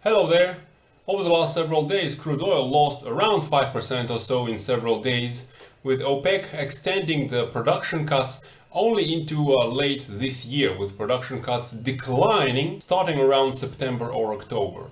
Hello there! Over the last several days, crude oil lost around 5% or so in several days, with OPEC extending the production cuts only into late this year, with production cuts declining starting around September or October.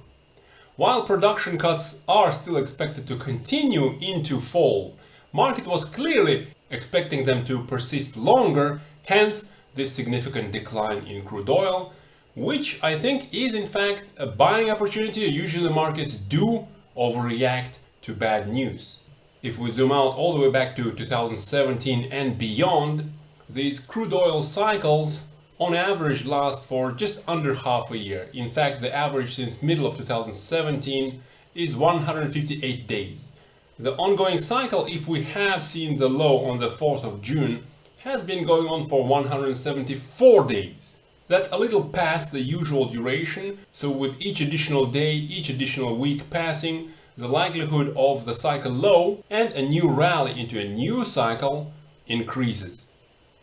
While production cuts are still expected to continue into fall, market was clearly expecting them to persist longer, hence this significant decline in crude oil, which I think is in fact a buying opportunity. Usually markets do overreact to bad news. If we zoom out all the way back to 2017 and beyond, these crude oil cycles on average last for just under half a year. In fact, the average since middle of 2017 is 158 days. The ongoing cycle, if we have seen the low on the 4th of June, has been going on for 174 days. That's a little past the usual duration, so with each additional day, each additional week passing, the likelihood of the cycle low and a new rally into a new cycle increases.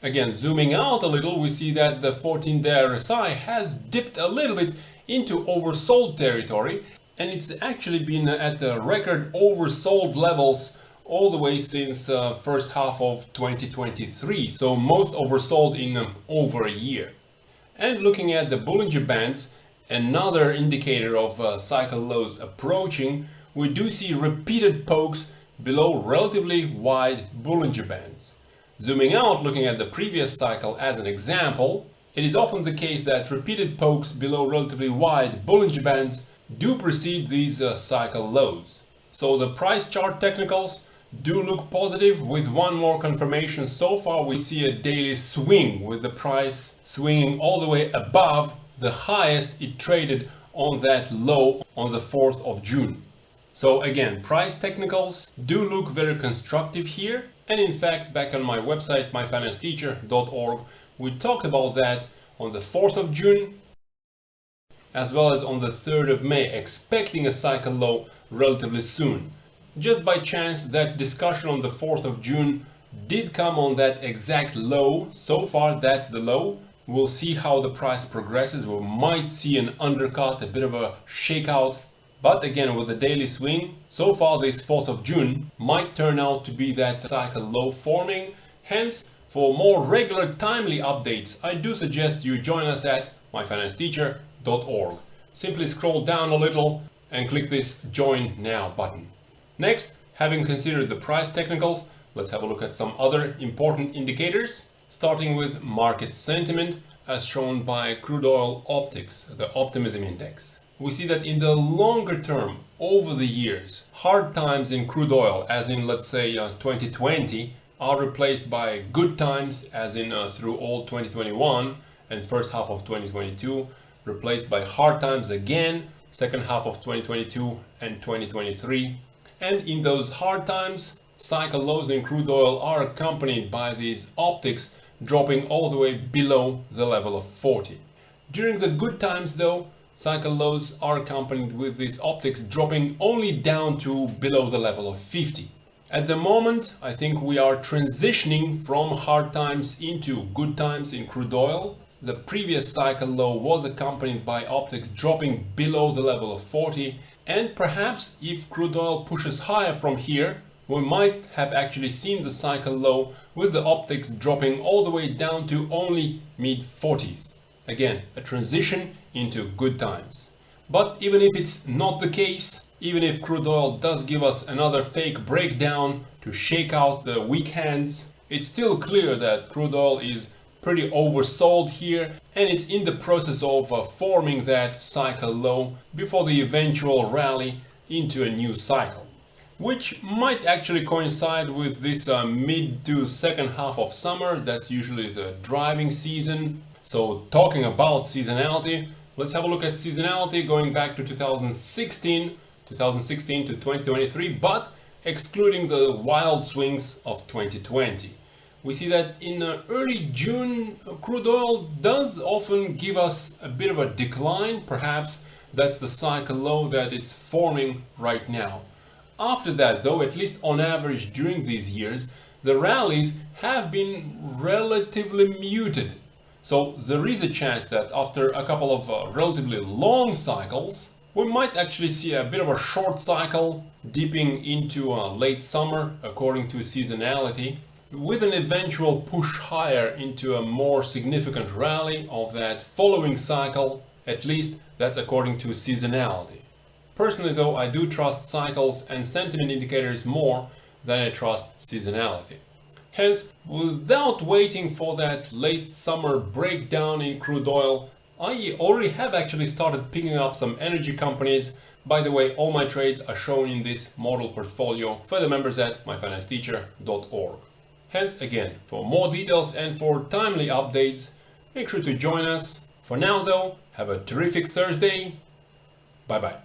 Again, zooming out a little, we see that the 14-day RSI has dipped a little bit into oversold territory, and it's actually been at record oversold levels all the way since first half of 2023, so most oversold in over a year. And looking at the Bollinger Bands, another indicator of cycle lows approaching, we do see repeated pokes below relatively wide Bollinger Bands. Zooming out, looking at the previous cycle as an example, it is often the case that repeated pokes below relatively wide Bollinger Bands do precede these cycle lows. So the price chart technicals do look positive, with one more confirmation. So far we see a daily swing with the price swinging all the way above the highest it traded on that low on the 4th of June. So again, price technicals do look very constructive here, and in fact back on my website myfinancesteacher.org we talked about that on the 4th of June as well as on the 3rd of May, expecting a cycle low relatively soon. Just by chance, that discussion on the 4th of June did come on that exact low. So far, that's the low. We'll see how the price progresses. We might see an undercut, a bit of a shakeout. But again, with the daily swing, so far this 4th of June might turn out to be that cycle low forming. Hence, for more regular timely updates, I do suggest you join us at myfinancesteacher.org. Simply scroll down a little and click this Join Now button. Next, having considered the price technicals, let's have a look at some other important indicators, starting with market sentiment as shown by Crude Oil Optics, the optimism index. We see that in the longer term, over the years, hard times in crude oil, as in let's say 2020, are replaced by good times, as in through all 2021 and first half of 2022, replaced by hard times again, second half of 2022 and 2023. And in those hard times, cycle lows in crude oil are accompanied by these optics dropping all the way below the level of 40. During the good times though, cycle lows are accompanied with these optics dropping only down to below the level of 50. At the moment, I think we are transitioning from hard times into good times in crude oil. The previous cycle low was accompanied by optics dropping below the level of 40, and perhaps if crude oil pushes higher from here, we might have actually seen the cycle low with the optics dropping all the way down to only mid-40s. Again, a transition into good times. But even if it's not the case, even if crude oil does give us another fake breakdown to shake out the weak hands, it's still clear that crude oil is pretty oversold here, and it's in the process of forming that cycle low before the eventual rally into a new cycle, which might actually coincide with this mid to second half of summer. That's usually the driving season. So talking about seasonality, let's have a look at seasonality going back to 2016 to 2023, but excluding the wild swings of 2020. We see that in early June, crude oil does often give us a bit of a decline. Perhaps that's the cycle low that it's forming right now. After that, though, at least on average during these years, the rallies have been relatively muted. So there is a chance that after a couple of relatively long cycles, We might actually see a bit of a short cycle dipping into late summer according to seasonality, with an eventual push higher into a more significant rally of that following cycle. At least that's according to seasonality. Personally though, I do trust cycles and sentiment indicators more than I trust seasonality. Hence, without waiting for that late summer breakdown in crude oil, I already have actually started picking up some energy companies. By the way, all my trades are shown in this model portfolio for the members at myfinancesteacher.org. Hence, again, for more details and for timely updates, make sure to join us. For now though, have a terrific Thursday. Bye bye.